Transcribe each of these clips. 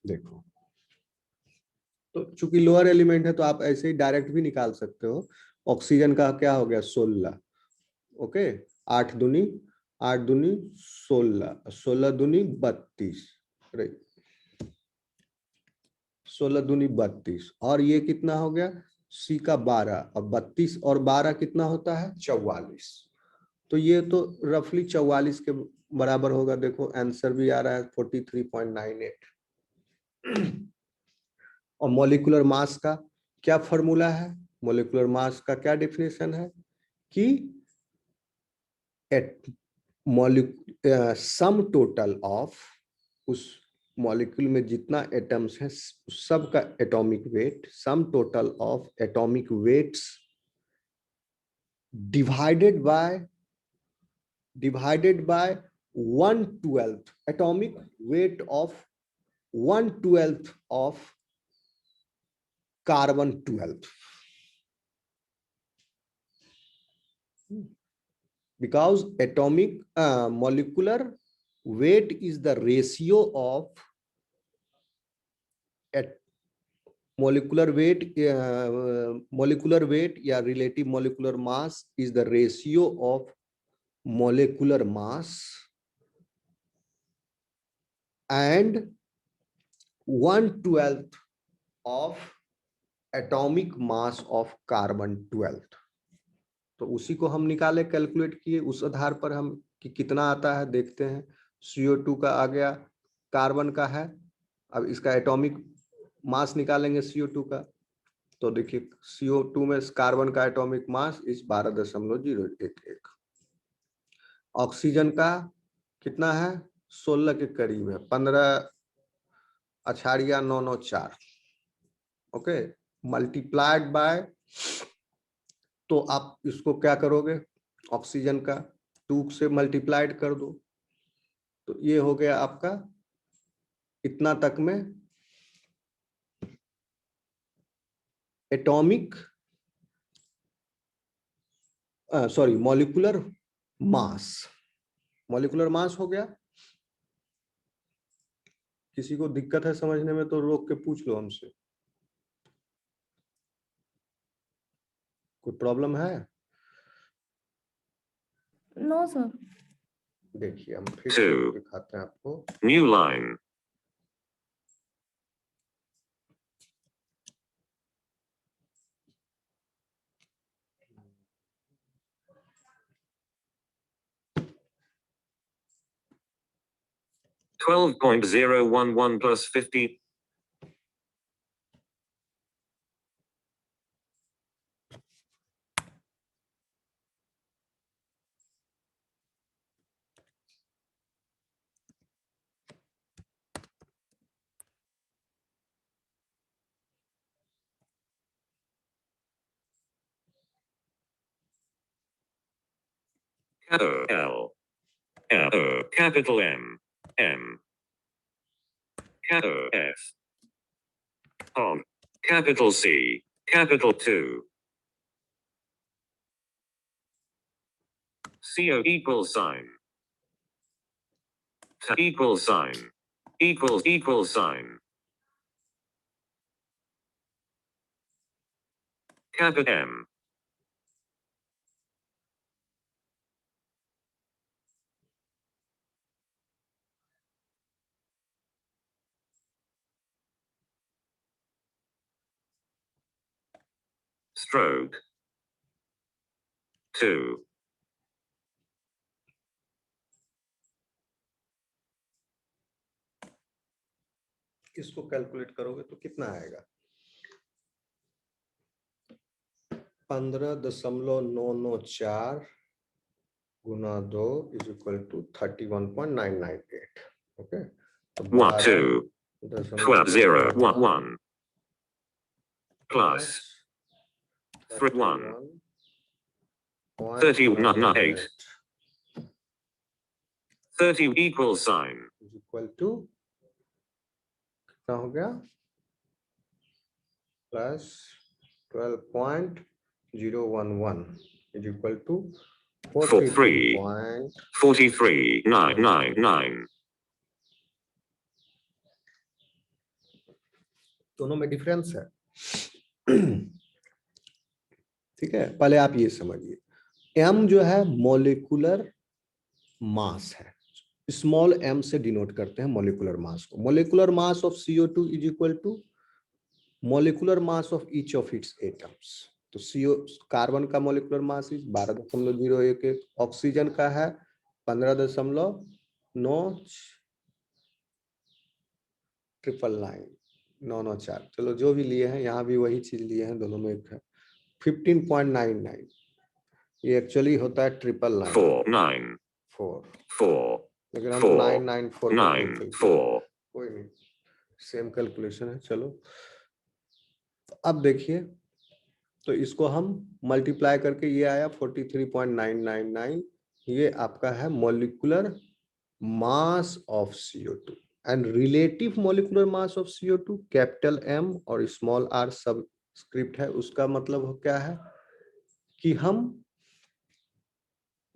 देखो, तो चूंकि लोअर एलिमेंट है तो आप ऐसे ही डायरेक्ट भी निकाल सकते हो। ऑक्सीजन का क्या हो गया 16, ओके, 8 दूनी 16, 16 दूनी 32, 16 दूनी 32, और ये कितना हो गया सी का 12, और 32 और 12 कितना होता है 44। तो ये तो रफली 44 के बराबर होगा। देखो आंसर भी आ रहा है 43.98। और मॉलिक्यूलर मास का क्या फॉर्मूला है, मॉलिक्यूलर मास का क्या डेफिनेशन है कि सम टोटल ऑफ उस मॉलिक्यूल में जितना एटम्स हैं सब का atomic weight, sum total of atomic weights divided by 1/12 atomic weight of 1/12 of carbon 12, because atomic molecular weight is the ratio of molecular weight या relative molecular mass is the ratio of molecular mass and 1/12 of atomic mass of carbon 12। तो उसी को हम निकाले, calculate किए, उस आधार पर हम कि कितना आता है देखते हैं। CO2 का आ गया, कार्बन का है, अब इसका एटॉमिक मास निकालेंगे CO2 का। तो देखिए CO2 में कार्बन का एटॉमिक मास इस 12.011। ऑक्सीजन का कितना है 16 के करीब है, 15.994, ओके, मल्टीप्लाइड बाय, तो आप इसको क्या करोगे ऑक्सीजन का 2 से मल्टीप्लाइड कर दो, तो ये हो गया आपका इतना तक में एटॉमिक सॉरी मॉलिक्यूलर मास हो गया। किसी को दिक्कत है समझने में तो रोक के पूछ लो हमसे, कोई प्रॉब्लम है? No sir. देखिए हम फिर से दिखाते हैं आपको। New line, $12.011 plus 50. L capital M capital F capital C capital 2 CO equals sign equals sign capital M stroke 2 इसको कैलकुलेट करोगे तो कितना आएगा 15.994 गुना 2 is equal to 31.998, okay. 1 2 12.011 plus 31.998 30 equals sign is equal to कितना हो गया प्लस 12.011 इज इक्वल टू 43.999 दोनों में डिफरेंस है। ठीक है, पहले आप ये समझिए, m जो है मॉलिक्यूलर मास है, स्मॉल m से डिनोट करते हैं मॉलिक्यूलर मास को। Molecular mass of CO2 is equal to molecular mass of each of its atoms. तो CO कार्बन का मॉलिक्यूलर मास इज 12.011, ऑक्सीजन का है 15.99999, चलो जो भी लिए हैं, यहाँ भी वही चीज लिए हैं, दोनों में एक है 15.99। ये एक्चुअली होता है 999 4 4, 9 4 लेकिन हम 4 994 करके 9 चलते हैं, 4 कोई नहीं, सेम कैलकुलेशन है। चलो अब देखिए, तो इसको हम मल्टीप्लाई करके ये आया 43.999, ये आपका है molecular mass of CO2 and relative molecular mass of CO2 capital M और स्मॉल r सब स्क्रिप्ट है। उसका मतलब क्या है कि हम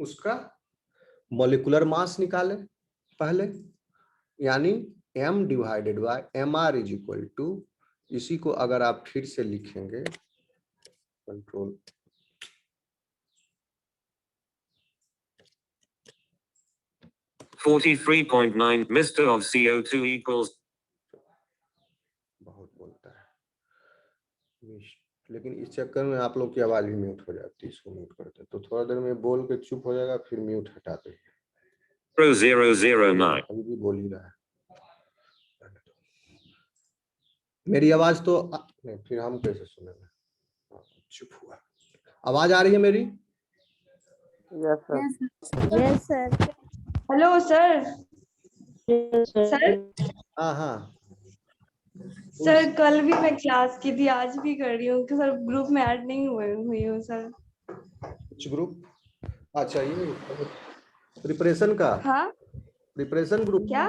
उसका मॉलिक्यूलर मास निकाले पहले, यानी m divided by mr is equal to, इसी को अगर आप फिर से लिखेंगे, control 43.9 Mr. of CO2 equals बहुत बोलता है, लेकिन इस चक्कर में आप लोग की आवाज भी म्यूट हो जाती है, इसको म्यूट करते हैं तो थोड़ा देर में बोल के चुप हो जाएगा, फिर म्यूट हटाते हैं। 009 अभी भी बोल ही रहा है। मेरी आवाज तो नहीं, फिर हम कैसे सुनेंगे, चुप हुआ। आवाज आ रही है मेरी? Yes sir. Yes sir. Hello sir. Sir हाँ हाँ सर कल भी मैं क्लास की थी, आज भी कर रही हूँ सर, ग्रुप में ऐड नहीं हुई हूँ सर। कुछ ग्रुप, अच्छा ये प्रिपरेशन का, हाँ प्रिपरेशन ग्रुप, क्या?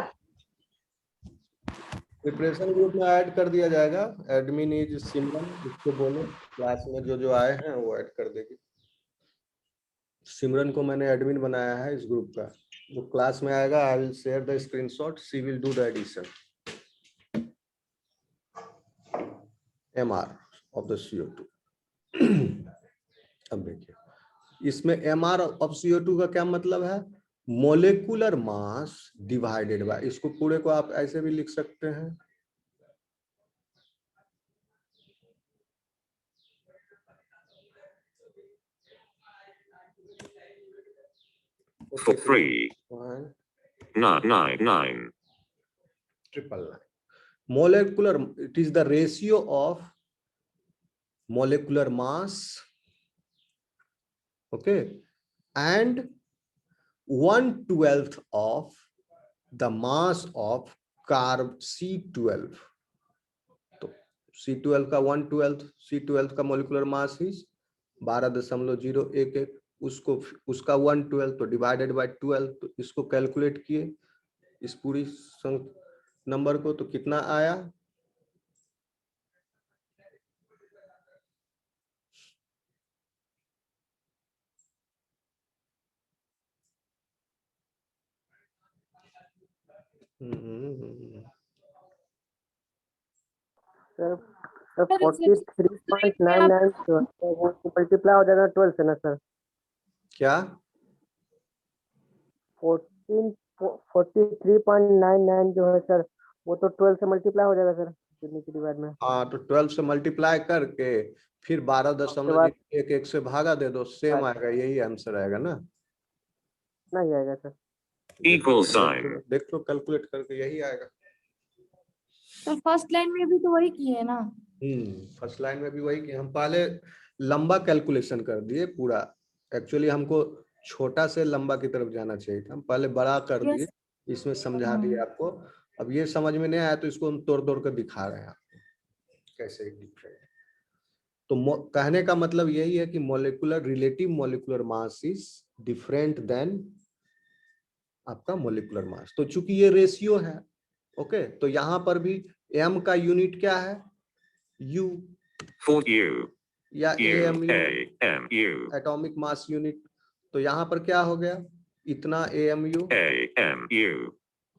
प्रिपरेशन ग्रुप में ऐड कर दिया जाएगा। एडमिन इज सिमरन, उसको बोलो क्लास में जो आए हैं वो ऐड कर देगी। सिमरन को मैंने एडमिन बनाया है इस ग्रुप का, जो क्लास में आएगा I will share the screenshot, she will do the addition MR of the CO2। अब देखिए, इसमें MR ऑफ CO2 का क्या मतलब है, मोलेकुलर मास डिवाइडेड बाय, इसको पूरे को आप ऐसे भी लिख सकते हैं, for 3.999 999 molecular, it is the ratio of molecular mass, okay, and 1/12 of the mass of carb C12। तो C12 का 1/12, C12 का मोलिकुलर मास इज 12.011, उसको उसका 1/12 तो डिवाइडेड बाय 12, तो इसको कैलकुलेट किए इस पूरी नंबर को, तो कितना आया, सर 43.99 जो है वो मल्टीप्लाई हो जाएगा 12 से ना सर? क्या 43.99 जो है सर, वो तो 12 से मल्टीप्लाई हो जाएगा सर, कितनी की डिवाइड में? हाँ, तो 12 से मल्टीप्लाई करके फिर 12.11 से भागा दे दो, सेम आएगा, यही आंसर आएगा ना, नहीं आएगा सर। equal sign देख लो कैलकुलेट करके यही आएगा। तो फर्स्ट लाइन में भी तो वही किए है ना? फर्स्ट लाइन में भी वही कि हम पहले लंबा कैलकुलेशन कर दिए पूरा, एक्चुअली हमको छोटा से लंबा की तरफ जाना चाहिए था, हम पहले बड़ा कर Yes. दिए, इसमें समझा दिए आपको। अब ये समझ में नहीं आया तो इसको हम तोड़ तोड़ कर दिखा रहे हैं आपको कैसे डिफरेंट। तो कहने का मतलब यही है कि molecular, relative molecular mass is different than आपका मॉलिक्यूलर मास। तो चूंकि ये रेशियो है, ओके, तो यहाँ पर भी m का यूनिट क्या है, U for U या AMU, AMU atomic mass unit. तो यहाँ पर क्या हो गया, इतना AMU, AMU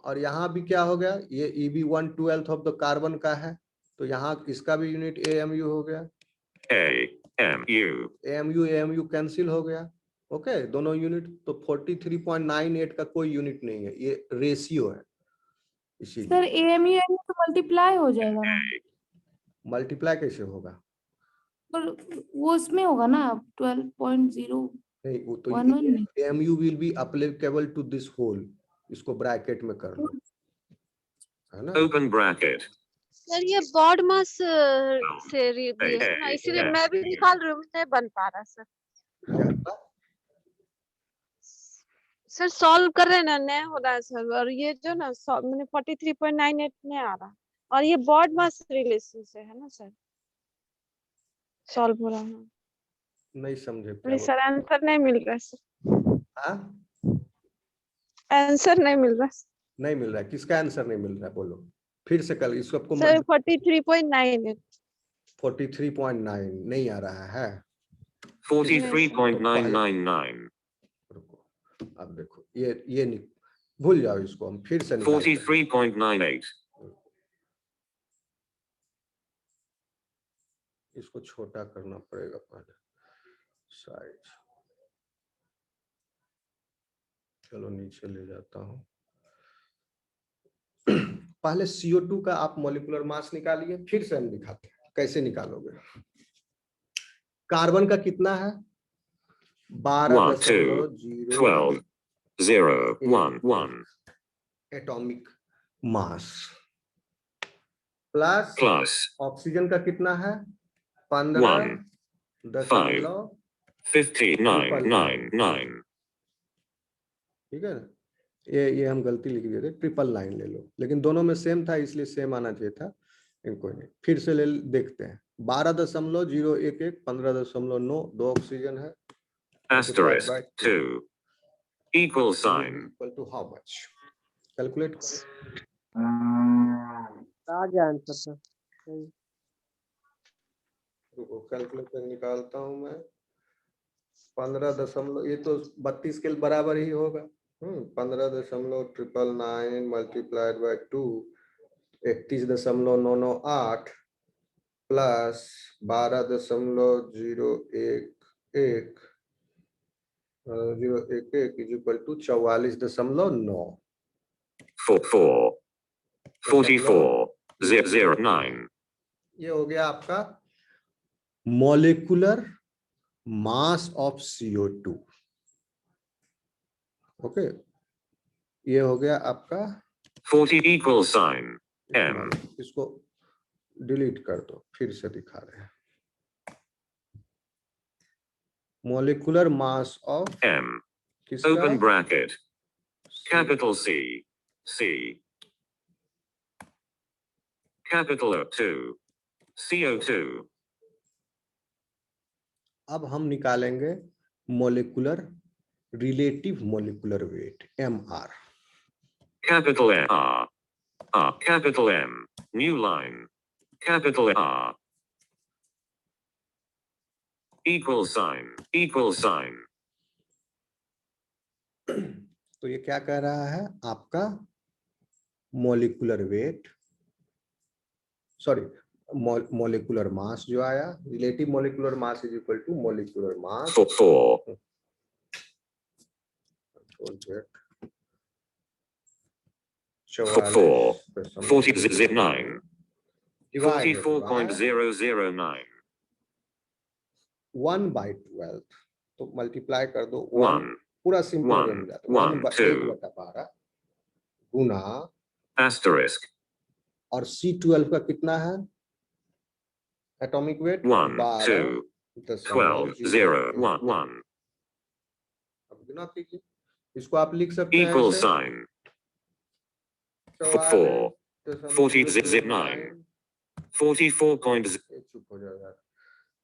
और यहाँ भी क्या हो गया, ये EB 1/12 ऑफ द कार्बन का है, तो यहाँ इसका भी यूनिट AMU हो गया, AMU. AMU कैंसिल हो गया। ओके, दोनों यूनिट। तो 43.98 का कोई यूनिट नहीं है, ये रेशियो है, इसीलिए। सर AMU तो मल्टीप्लाई हो जाएगा ना, मल्टीप्लाई कैसे होगा? पर वो उसमें होगा ना 12.011 नहीं, वो तो नहीं। AMU will be applicable to this whole, इसको ब्रैकेट में कर लो, है ना। Open bracket. सर ये बॉड मास से रिलेशन है, इसीलिए मैं भी निकाल रही हूँ, नहीं बन पा रहा सर। क्या? सर सॉल्व कर रहे हैं ना, नहीं हो रहा है सर। और ये जो ना मैंने 43.98 नहीं आ रहा, और ये बॉड मास रिलेशन से है ना सर, सॉल्व हो रहा है। नहीं समझे क्या प्लीज सर, आंसर नहीं मिल रहा है सर, हाँ? आंसर नहीं मिल रहा नहीं मिल रहा है, किसका आंसर नहीं मिल रहा है बोलो फिर से। कल इसको आपको सर। 43.98 43.9 नहीं आ रहा है। 43.999. रुको, अब देखो ये नहीं, भूल जाओ इसको, हम फिर से निकालते हैं। 43.98. इसको छोटा करना पड़ेगा पहले, साइज। चलो नीचे ले जाता हूँ। पहले CO2 का आप मॉलिक्यूलर मास निकालिए, फिर से हम दिखाते हैं कैसे निकालोगे। कार्बन का कितना है? 1, 2, 12, 0, 1, 1. Atomic mass plus Plus oxygen का कितना है? 1, 15.99। 59.99. ठीक है ना, ये हम गलती लिख दिए थे, 999 ले लो, लेकिन दोनों में सेम था इसलिए सेम आना चाहिए था, इनको नहीं। फिर से देखते हैं। 12.011 15.9, 2 ऑक्सीजन है। Asterisk 2 equal sign. Equal to how much? Calculate आ गया आंसर सर। करो, कैलकुलेटर निकालता हूं मैं। 15 ये तो 32 के बराबर ही होगा। 15.999 multiplied by 2, 31.998 plus 12.011 is equal to 44.9। 44.009. ये हो गया आपका molecular mass of CO2। Okay, ये हो गया आपका 40 equal sign. M. इसको डिलीट कर दो, फिर से दिखा रहे हैं। Molecular mass of M. किसका? Open bracket. Capital C. C. Capital O2. CO2. अब हम निकालेंगे molecular relative molecular weight MR। Capital M. R. R. Capital M. New line. Capital R. Equal sign. Equal sign. तो ये क्या कह रहा है आपका? Molecular weight, sorry molecular mass जो आया, relative molecular mass is equal to molecular mass 4. 40.009. 44.009. 1/12, तो मल्टीप्लाई कर दो 1. पूरा सिंपल 1, बन जाता है। 1, 2. 1/12 गुना, Asterisk. और C12 का कितना है एटॉमिक वेट? 1, 2, 12, 0, 1, 1. अब गुना कीजिए, इसको आप लिख सकते हैं Equal ऐसे, sign. 4. 40.09. 44. चुप हो जाएगा।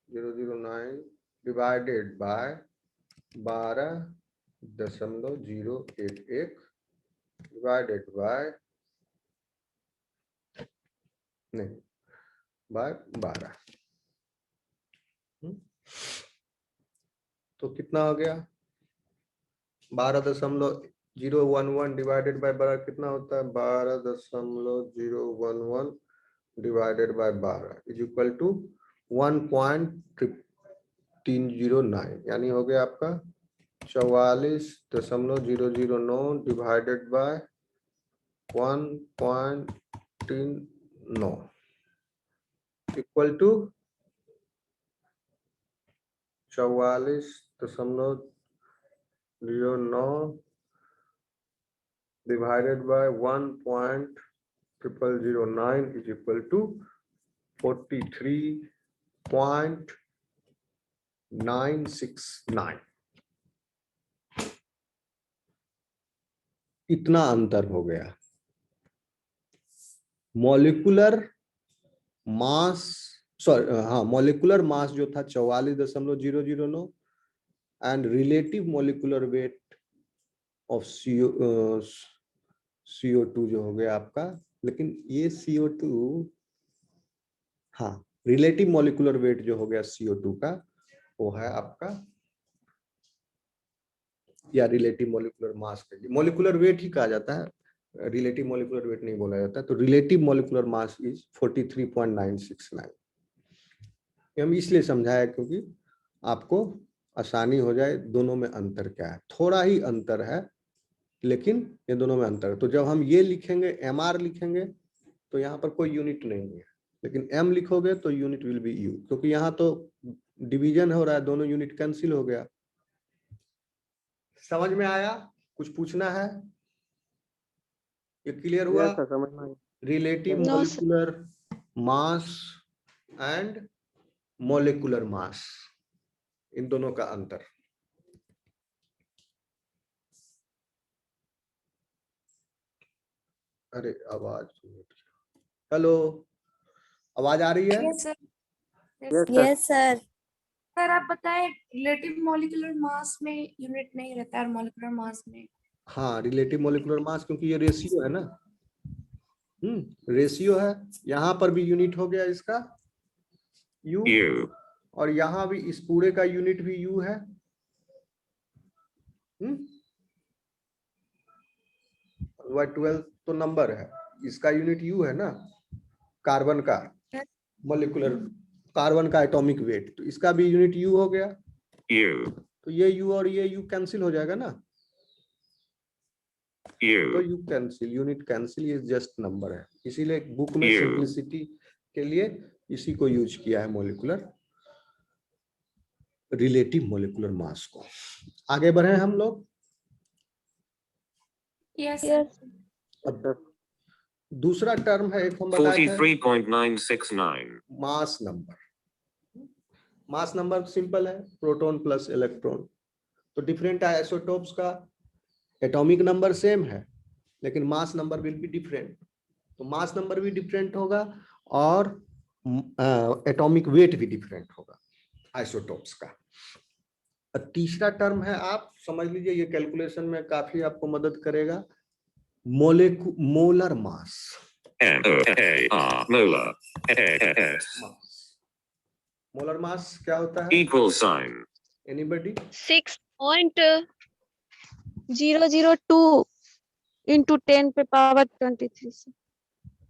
009 डिवाइडेड बाय 12.011 डिवाइडेड बाय नहीं बाय 12। तो कितना हो गया? 12.011 डिवाइडेड बाय 12 कितना होता है? 12.011 divided by 12 is equal to 1.309, यानी हो गया आपका 44.009 divided by 1.39 equal to 44.09 divided by 1.009 is equal to 43.969। इतना अंतर हो गया। मॉलिक्यूलर मास मॉलिक्यूलर मास जो था 44.009 and relative molecular weight of CO2 जो हो गया आपका, लेकिन ये CO2 रिलेटिव मॉलिक्यूलर वेट जो हो गया CO2 का वो है आपका, या relative molecular mass, molecular weight ही कहा जाता है, रिलेटिव मॉलिक्यूलर वेट नहीं बोला जाता। तो रिलेटिव मॉलिक्यूलर मास इज 43.969। हम इसलिए समझाया क्योंकि आपको आसानी हो जाए दोनों में अंतर क्या है। थोड़ा ही अंतर है लेकिन ये दोनों में अंतर है। तो जब हम ये लिखेंगे MR लिखेंगे तो यहाँ पर कोई यूनिट नहीं है, लेकिन M लिखोगे तो यूनिट विल बी U, क्योंकि यहाँ तो डिवीजन हो रहा है, दोनों यूनिट कैंसिल हो गया। समझ में आया? कुछ पूछना है? ये क्लियर हुआ? Yes, sir, समझ में आया। Relative No, molecular mass and molecular mass, इन दोनों का अंतर। अरे आवाज, हेलो, आवाज आ रही है? Yes sir. Yes, sir. Yes sir. Sir आप बताएं, रिलेटिव मॉलिक्यूलर मास में यूनिट नहीं रहता है, मॉलिक्यूलर मास में। हाँ, रिलेटिव मॉलिक्यूलर मास, क्योंकि ये रेशियो है ना, रेशियो है। यहाँ पर भी यूनिट हो गया इसका U, U, और यहाँ भी इस पूरे का यूनिट भी U है। Y12 तो नंबर है, इसका यूनिट U है ना, कार्बन का मॉलिक्यूलर, कार्बन का एटॉमिक वेट, तो इसका भी यूनिट U हो गया। U, तो ये U और ये U कैंसिल हो जाएगा ना, तो U, U cancel, unit cancel, ये जस्ट नंबर है। इसीलिए बुक में U. सिंपलिसिटी के लिए इसी को यूज किया है, मॉलिक्यूलर रिलेटिव मॉलिक्यूलर मास को। आगे बढ़े हम लोग। Yes yes. अब दूसरा टर्म है, एक हम बताए थे 43.969. Mass number. Mass number simple है, प्रोटॉन प्लस इलेक्ट्रॉन। तो डिफरेंट आइसोटोप्स का एटॉमिक नंबर सेम है, लेकिन mass number will be different. तो मास नंबर भी डिफरेंट होगा और एटॉमिक वेट भी डिफरेंट होगा आइसोटोप्स का। तीसरा टर्म है, आप समझ लीजिए, ये कैलकुलेशन में काफी आपको मदद करेगा, molar mass. M-O-L-A-R, molar. S. Molar mass क्या होता है? Equal sign. एनीबॉडी? 6.002 into 10 पे पावर 23 से।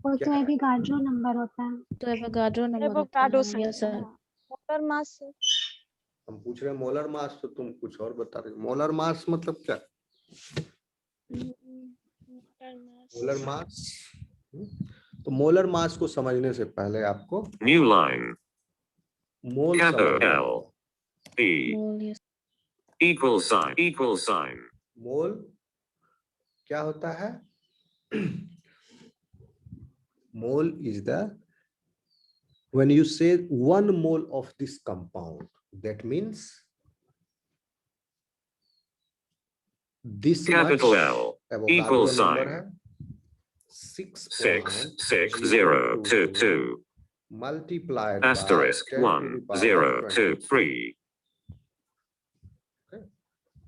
वो तो एवोगाड्रो नंबर होता है। तो एवोगाड्रो नंबर होता है। Avogadro yes sir. Molar mass से। हम पूछ रहे हैं मोलर मास, तो तुम कुछ और बता रहे हो। मोलर मास मतलब क्या? Molar mass. तो मोलर मास को समझने से पहले आपको New line. मोल Capital समझना L. होगा। E. Equal sign. Equal sign. मोल क्या होता है? मोल is the, when you say 1 mole of this compound, that means this Capital much L. Avogadro Equal number sign. है 6.6.022. multiplied Asterisk by 10 to 1, the power 0, 2, 23. 3.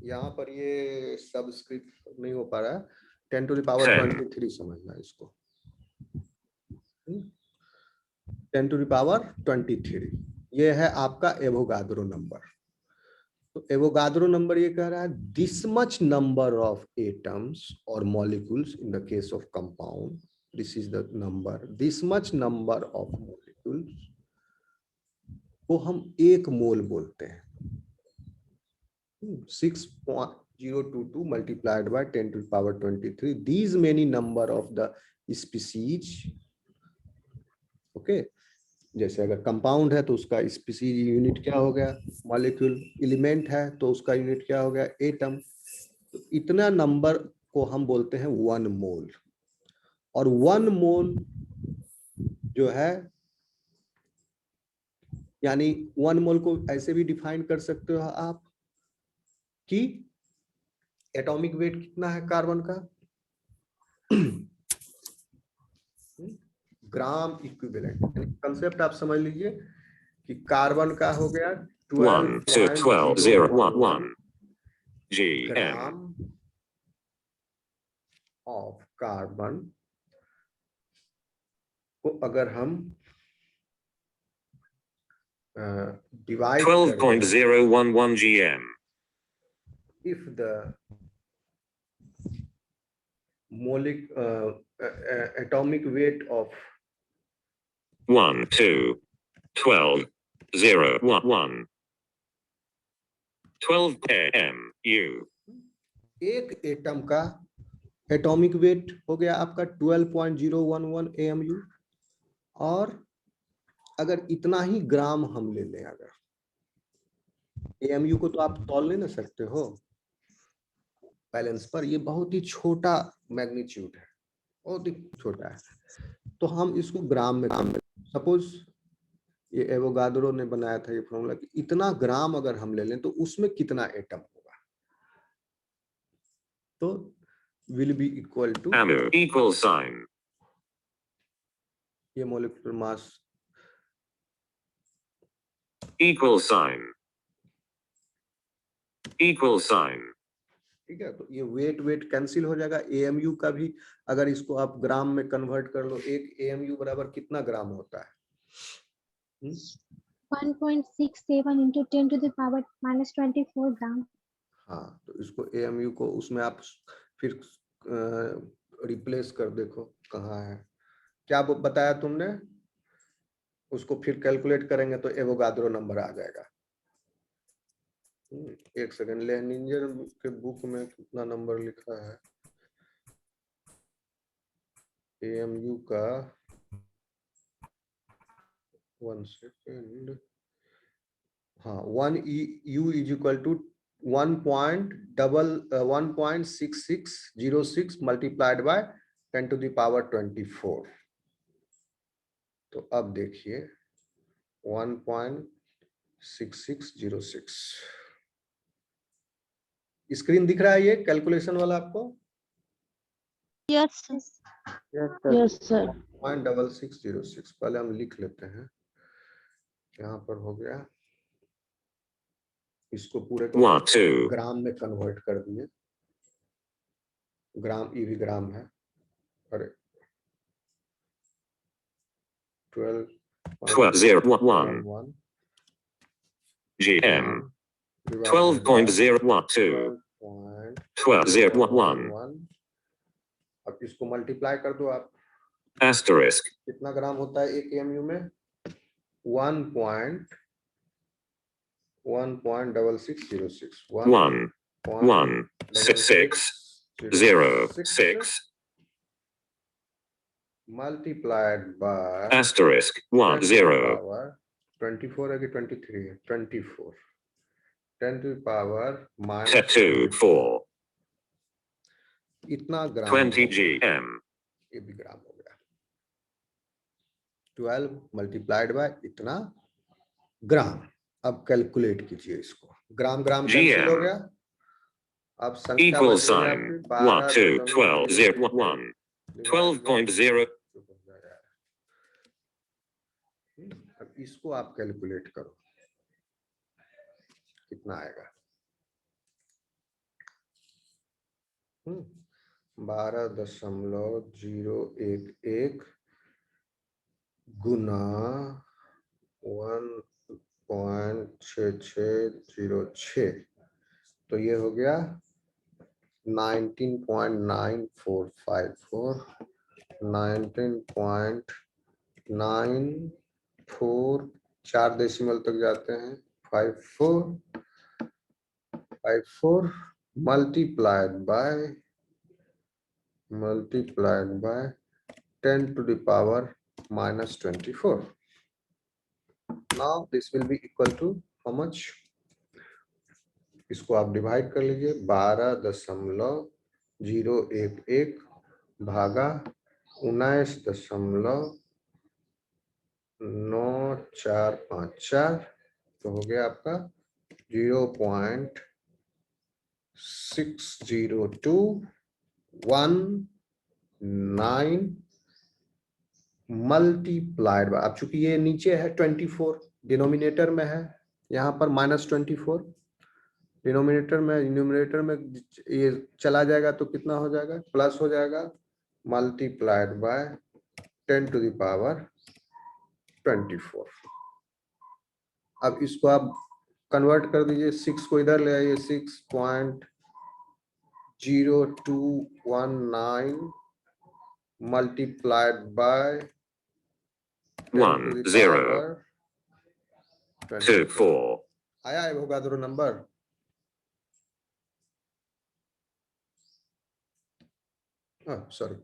यहाँ पर ये subscript नहीं हो पा रहा है, 10 to the power 10. 23 समझना इसको। 10 to the power 23 ये है आपका एवोगाद्रो नंबर। तो एवोगाद्रो नंबर ये कह रहा है this much number of atoms और molecules in the case of compound this is the number, this much number of molecules को हम एक मोल बोलते हैं। 6.022 multiplied by 10 to the power 23, these many number of the species, okay. जैसे अगर compound है तो उसका स्पीसीज यूनिट क्या हो गया, मॉलिक्यूल। एलिमेंट है तो उसका यूनिट क्या हो गया, एटम। तो इतना नंबर को हम बोलते हैं 1 मोल। और 1 मोल जो है, यानी 1 मोल को ऐसे भी डिफाइन कर सकते हो आप कि एटॉमिक वेट कितना है कार्बन का, ग्राम इक्विवेलेंट। कंसेप्ट आप समझ लीजिए कि कार्बन का हो गया 1 to 12.011 GM. Gram of carbon को अगर हम divide 12.011 GM. if the atomic weight of 1 to 12.011 12 mu. एक एटम का एटॉमिक वेट हो गया आपका 12.011 AMU। और अगर इतना ही ग्राम हम ले लें, अगर AMU को तो आप तौल नहीं ना सकते हो बैलेंस पर, ये बहुत ही छोटा मैग्नीट्यूड है, बहुत ही छोटा है। तो हम इसको ग्राम में, सपोज ये एवोगाड्रो ने बनाया था ये फॉर्मूला कि इतना ग्राम अगर हम ले लें तो उसमें कितना एटम होगा, तो will be equal to AMU equal sign. ये molecular mass Equal sign. Equal sign. ठीक है। तो ये वेट कैंसिल हो जाएगा। AMU का भी अगर इसको आप ग्राम में कन्वर्ट कर लो, एक AMU बराबर कितना ग्राम होता है, 1.67 into 10 to the power minus 24 ग्राम। हाँ, तो इसको AMU को उसमें आप फिर रिप्लेस कर देखो कहाँ है, क्या बताया तुमने, उसको फिर कैलकुलेट करेंगे तो एवोगाड्रो नंबर आ जाएगा। एक सेकंड, लेनिंजर के बुक में कितना नंबर लिखा है AMU का, 1 सेकंड। हाँ, 1 U is equal to 1.6606 multiplied by 10 to the power 24। तो अब देखिए 1.6606 स्क्रीन दिख रहा है, ये कैलकुलेशन वाला आपको। Yes yes sir. 0.6606 पहले हम लिख लेते हैं, यहाँ पर हो गया, इसको पूरे को 1 2 ग्राम में कन्वर्ट कर दिए। ग्राम, ये भी ग्राम है। अरे 12.011 GM. 12.012 12.011. अब इसको मल्टीप्लाई कर दो आप, Asterisk. कितना ग्राम होता है एक AMU में, 1.6606 1.1606 multiplied by asterisk 10 24 है कि 23 है, 24 10 to the power minus 24 इतना ग्राम 20 GM. ये भी ग्राम हो गया। 12 मल्टीप्लाइड बाय इतना ग्राम। अब कैलकुलेट कीजिए इसको, ग्राम ग्राम कैंसिल हो गया। अब संख्या Equal sign 1 2 12.011 12.0. अब इसको आप कैलकुलेट करो कितना आएगा, 12.011 गुना 1.6606, तो ये हो गया 19.9454 19.94, 4 डेसिमल तक जाते हैं, 54 multiplied by 10 to the power -24. Now this will be equal to how much? इसको आप डिवाइड कर लीजिए, 12.011 भागा 19.9454, तो हो गया आपका 0.60219 मल्टीप्लाइड बाय, अब चूंकि ये नीचे है 24 डिनोमिनेटर में है, यहाँ पर -24 डिनोमिनेटर में, न्यूमरेटर में ये चला जाएगा तो कितना हो जाएगा, प्लस हो जाएगा, multiplied by 10 to the power 24। अब इसको आप कन्वर्ट कर दीजिए, 6 को इधर ले आइए, 6.0219 मल्टीप्लाइड बाय 1024 आया है होगा दोनों नंबर। सॉरी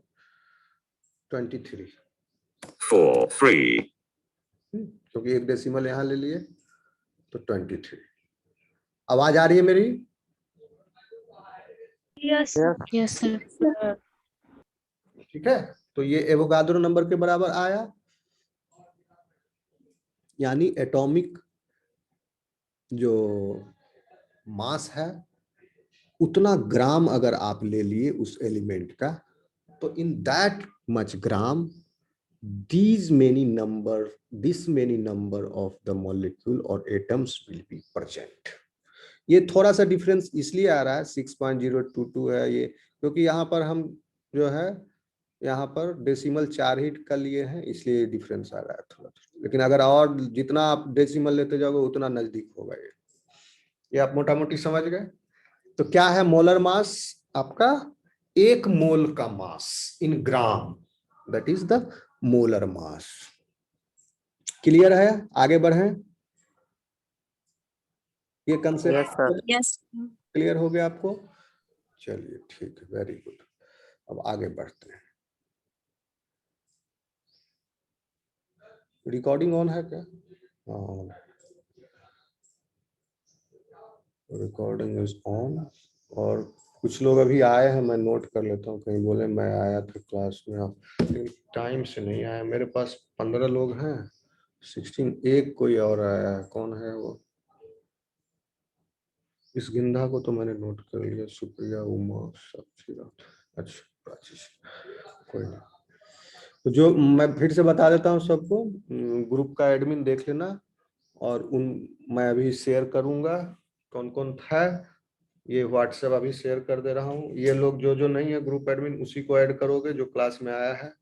23, 43 क्योंकि एक डेसिमल यहाँ ले लिए तो 23। आवाज आ रही है मेरी? Yes yes sir. ठीक है, तो ये एवोगाड्रो नंबर के बराबर आया, यानी एटॉमिक जो मास है उतना ग्राम अगर आप ले लिए उस एलिमेंट का, तो in that much gram this many number of the molecule or atoms will be present। ये थोड़ा सा डिफरेंस इसलिए आ रहा है 6.022 है ये, क्योंकि यहाँ पर हम जो है यहाँ पर डेसिमल 4 ही कर लिए हैं, इसलिए डिफरेंस आ रहा है थोड़ा, लेकिन अगर और जितना आप डेसिमल लेते जाओगे उतना नजदीक होगा ये आप मोटा मोटी समझ गए। तो क्या है मोलर मास? आपका 1 मोल का mass in gram, that is the molar mass. Clear है? आगे बढ़ें, ये कंसेप्ट क्लियर हो गया आपको? चलिए ठीक है, वेरी गुड। अब आगे बढ़ते हैं। रिकॉर्डिंग ऑन है क्या? Recording is on. और कुछ लोग अभी आए हैं, मैं नोट कर लेता हूँ, कहीं बोले मैं आया था क्लास में, आप टाइम से नहीं आया। मेरे पास 15 लोग हैं, 16, एक कोई और आया है, कौन है वो? इस गिंधा को तो मैंने नोट कर लिया, सुप्रिया, उमा, साक्षीरा, अच्छा कोई नहीं। तो जो मैं फिर से बता देता हूँ सबको, ग्रुप का एडमिन देख लेना, और मैं अभी शेयर करूंगा कौन कौन था, ये व्हाट्सएप अभी शेयर कर दे रहा हूँ। ये लोग जो नहीं है ग्रुप एडमिन, उसी को ऐड करोगे जो क्लास में आया है।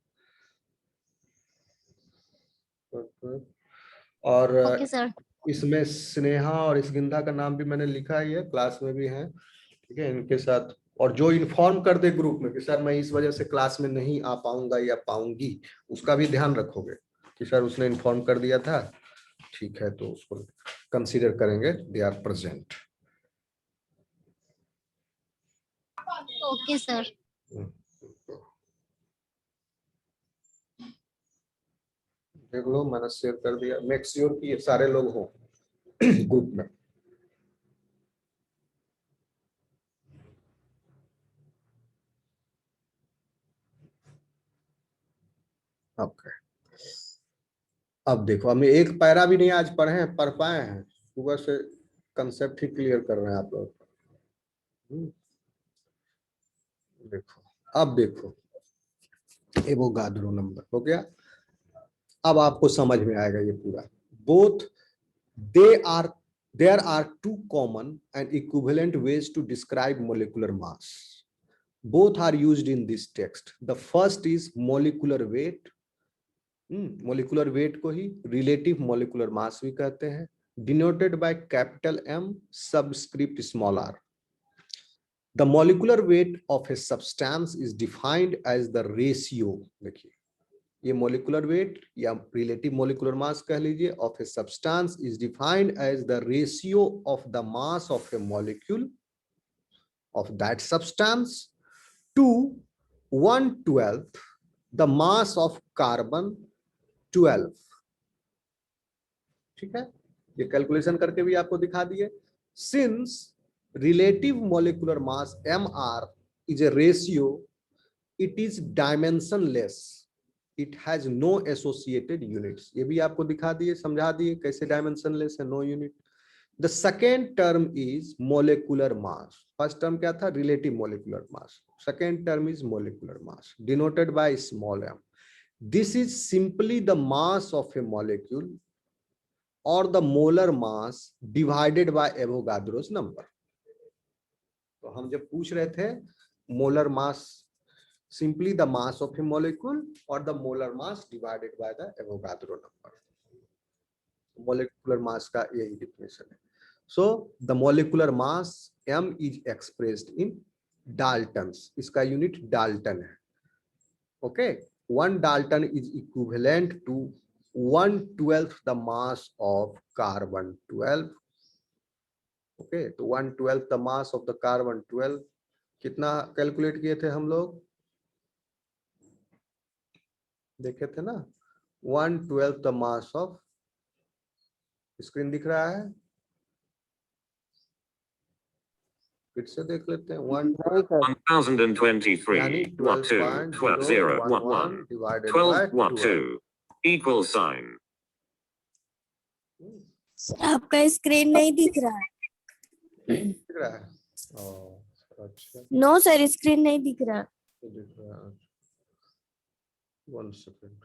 और ओके सर। इसमें स्नेहा और इस गिंधा का नाम भी मैंने लिखा ही है, क्लास में भी है, ठीक है, इनके साथ। और जो इन्फॉर्म कर दे ग्रुप में कि सर मैं इस वजह से क्लास में नहीं आ पाऊंगा या पाऊंगी, उसका भी ध्यान रखोगे कि सर उसने इन्फॉर्म कर दिया था, ठीक है, तो उसको कंसीडर करेंगे, they are present. Okay sir. देख लो, मैंने शेयर कर दिया, मेक श्योर कि ये सारे लोग हों ग्रुप में। ओके, अब देखो, हमें एक पैरा भी नहीं आज पढ़ पाए हैं, सुबह से कंसेप्ट ही क्लियर कर रहे हैं आप लोग। देखो, अब देखो, एवोगाड्रो नंबर हो गया, अब आपको समझ में आएगा ये पूरा। Both there are two common and equivalent ways to describe molecular mass. Both are used in this text. The first is molecular weight. Molecular weight को ही रिलेटिव मोलिकुलर मास भी कहते हैं, denoted by capital M subscript small r। The molecular weight of a substance is defined as the ratio, देखिए ये molecular weight या relative molecular mass कह लीजिए of a substance is defined as the ratio of the mass of a molecule of that substance to 1/12 the mass of carbon 12. ठीक है, ये calculation करके भी आपको दिखा दिए. Since relative molecular mass MR is a ratio, it is dimensionless. It has no associated units. ये भी आपको दिखा दिए, समझा दिए कैसे dimensionless है, no unit. The second term is molecular mass. First term क्या था? Relative molecular mass. Second term is molecular mass, denoted by small m. This is simply the mass of a molecule or the molar mass divided by Avogadro's number. तो हम जब पूछ रहे थे molar mass, simply the mass of a molecule or the molar mass divided by the Avogadro number. Molecular mass का यही definition है. So the molecular mass m is expressed in Daltons. इसका unit Dalton है. Okay, 1 Dalton is equivalent to 1/12 the mass of carbon 12. Okay, तो 1/12 the mass of the carbon 12 कितना calculate किए थे हम लोग, देखे थे ना? 1/12 the mass of, स्क्रीन दिख रहा है, फिर से देख लेते हैं. 1023 यानी 12.011 divided by 12 equal sign. आपका स्क्रीन नहीं दिख रहा है. दिख रहा है? अच्छा, नो सर, स्क्रीन नहीं दिख रहा. दिख रहा है. 1 second.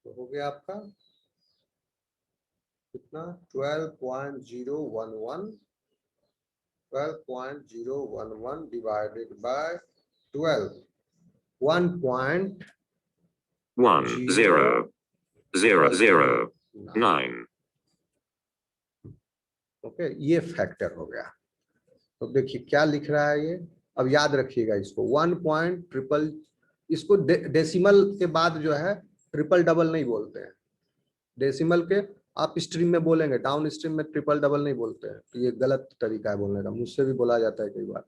तो हो गया आपका कितना? 12.011 divided by 12. 1.1009. ओके, ये फैक्टर हो गया. तो देखिए क्या लिख रहा है ये, अब याद रखिएगा इसको. 1.triple, इसको डेसिमल के बाद जो है ट्रिपल डबल नहीं बोलते हैं. डेसिमल के आप स्ट्रीम में बोलेंगे, डाउन स्ट्रीम में ट्रिपल डबल नहीं बोलते हैं. तो ये गलत तरीका है बोलने का, मुझसे भी बोला जाता है कई बार.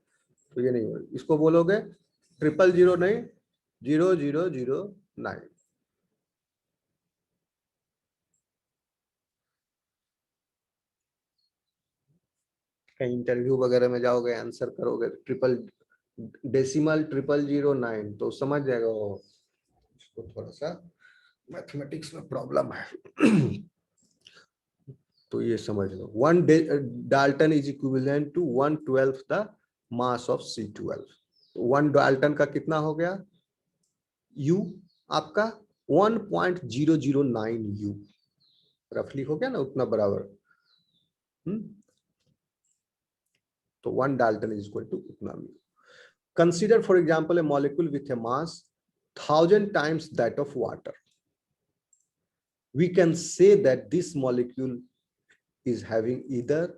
तो ये नहीं बोले, इसको बोलोगे 000 नहीं, 0009. कहीं इंटरव्यू वगैरह में जाओगे, आंसर करोगे डेसिमल 0009 तो समझ जाएगा वो. इसको थोड़ा सा मैथमेटिक्स में प्रॉब्लम है. तो ये समझ लो. 1 Dalton is equivalent to 1/12 the mass of C12. 1 Dalton का कितना हो गया? U आपका 1.009 U रफली हो गया ना, उतना बराबर. तो 1 Dalton is equal to उतना mu. Consider for example a molecule with a mass 1000 times that of water. We can say that this molecule is having either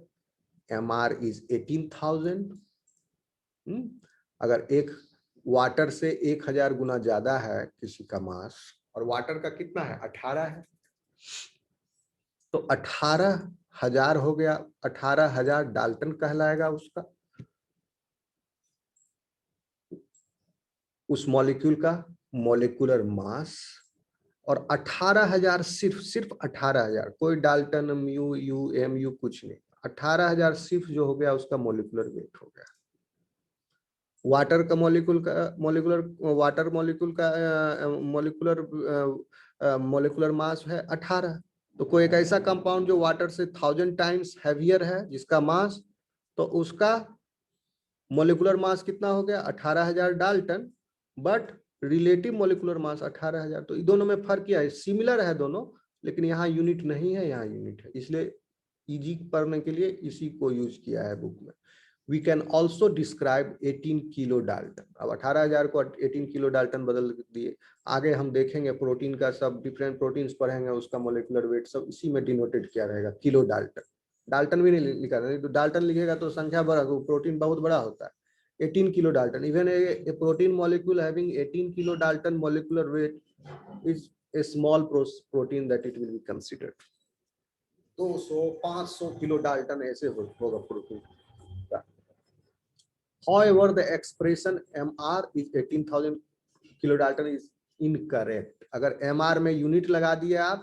MR is 18,000. अगर एक वाटर से 1000 गुना ज्यादा है किसी का मास, और वाटर का कितना है? 18 है, तो 18,000 हो गया. 18,000 डाल्टन कहलाएगा उसका, उस मॉलिक्यूल का मॉलिक्यूलर मास. और 18,000 सिर्फ 18,000, कोई Dalton mu U M U कुछ नहीं. 18,000 सिर्फ जो हो गया उसका मॉलिक्यूलर वेट हो गया. वाटर का मॉलिक्यूलर मास है 18. तो कोई एक ऐसा कंपाउंड जो वाटर से 1000 टाइम्स हैवियर है जिसका मास, तो उसका मॉलिक्यूलर मास कितना हो गया? 18,000 डाल्टन, बट रिलेटिव मॉलिक्यूलर मास 18,000. तो दोनों में फर्क क्या है? सिमिलर है दोनों, लेकिन यहाँ यूनिट नहीं है, यहाँ यूनिट है. इसलिए इजी पढ़ने के लिए इसी को यूज किया है बुक में. We can also describe 18 kilo Dalton. अब 18,000 को 18 किलो डाल्टन बदल दिए। आगे हम देखेंगे प्रोटीन का सब डिफरेंट प्रोटीन्स पढ़ेंगे, उसका मोलिकुलर वेट सब इसी में डिनोटेड किया रहेगा, किलो डाल्टन। डाल्टन भी नहीं लिखा रहेगा, तो डाल्टन लिखेगा तो संख्या बड़ा, तो प्रोटीन बहुत बड़ा होता है। 18 kilo Dalton, even a protein molecule having 18 kilo Dalton molecular weight is a small protein that it will be considered। 200-500 kilo Dalton ऐसे होगा protein. However, the expression MR is 18,000 kilodalton is incorrect। अगर MR में unit लगा दिए आप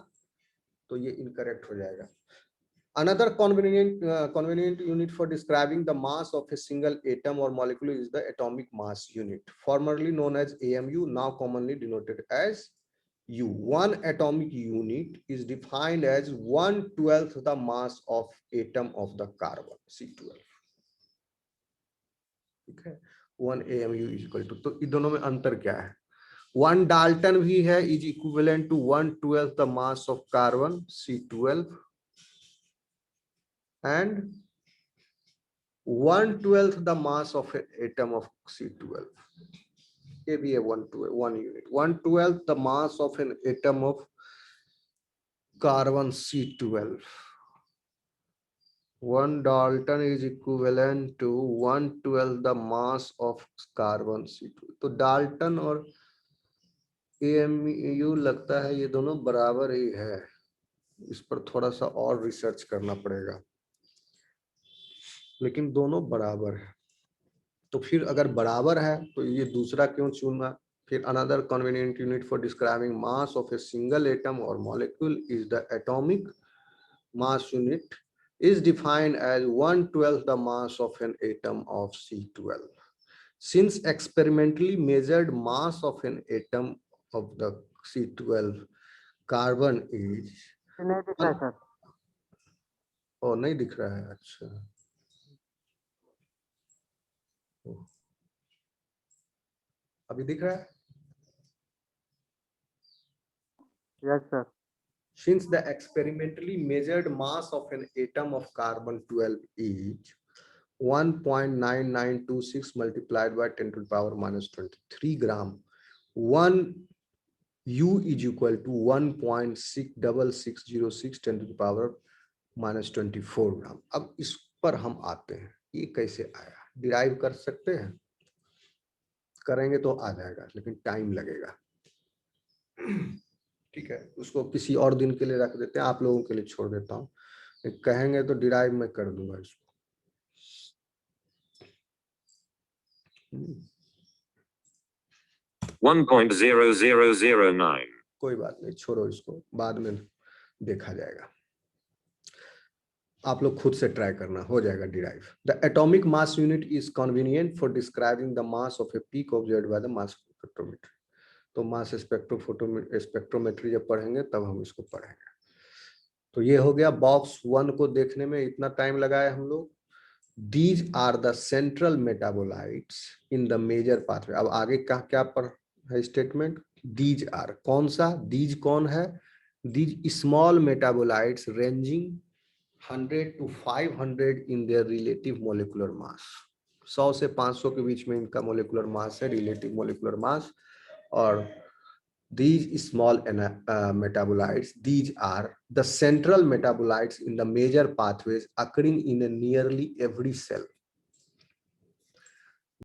तो ये incorrect हो जाएगा। Another convenient unit for describing the mass of a single atom or molecule is the atomic mass unit, formerly known as AMU, now commonly denoted as U। One atomic unit is defined as 1/12 the mass of atom of the carbon, C12। ठीक है, 1 AMU is equal to, तो इन दोनों में अंतर क्या है? 1 Dalton भी है is equivalent to 1/12 the mass of carbon, C12, and 1/12 the mass of an atom of C12। ये भी है 1 unit, 1/12 the mass of an atom of carbon, C12। 1 Dalton is equivalent to 1/12 the mass of carbon, C12। तो Dalton और AMU लगता है ये दोनों बराबर ही है। इस पर थोड़ा सा और रिसर्च करना पड़ेगा, लेकिन दोनों बराबर है। तो फिर अगर बराबर है तो ये दूसरा क्यों चुना? फिर another convenient unit for describing mass of a single atom or molecule is the atomic mass unit is defined as 1/12 the mass of an atom of C12। Since experimentally measured mass of an atom of the C12 carbon is, नहीं दिख रहा है sir. और नहीं दिख रहा है, अच्छा। अभी दिख रहा है? Yes sir. Since the experimentally measured mass of an atom of carbon-12 is 1.9926 multiplied by 10 to the power minus 23 gram, 1 U is equal to 1.66606 10 to the power minus 24 gram। अब इस पर हम आते हैं, ये कैसे आया? डिराइव कर सकते हैं, करेंगे तो आ जाएगा, लेकिन टाइम लगेगा। ठीक है, उसको किसी और दिन के लिए रख देते हैं, आप लोगों के लिए छोड़ देता हूँ। कहेंगे तो डिराइव में कर दूंगा इसको। 1.0009। कोई बात नहीं, छोड़ो इसको, बाद में देखा जाएगा। आप लोग खुद से ट्राई करना, हो जाएगा derive. The atomic mass unit is convenient for describing the mass of a peak observed by the mass spectrometer. तो मास स्पेक्ट्रोमेट्री जब पढ़ेंगे तब हम इसको पढ़ेंगे। तो ये हो गया बॉक्स 1 को देखने में इतना टाइम लगाया हम लोग। These are the central metabolites in the major pathway. अब आगे क्या पर है स्टेटमेंट? दीज आर, कौन सा? दीज कौन है? These small metabolites ranging 100 to 500 in their relative molecular mass। 100 से 500 के बीच में इनका मोलिकुलर मास है, रिलेटिव मोलिकुलर मास। और these small metabolites, these are the central metabolites in the major pathways occurring in a nearly every cell।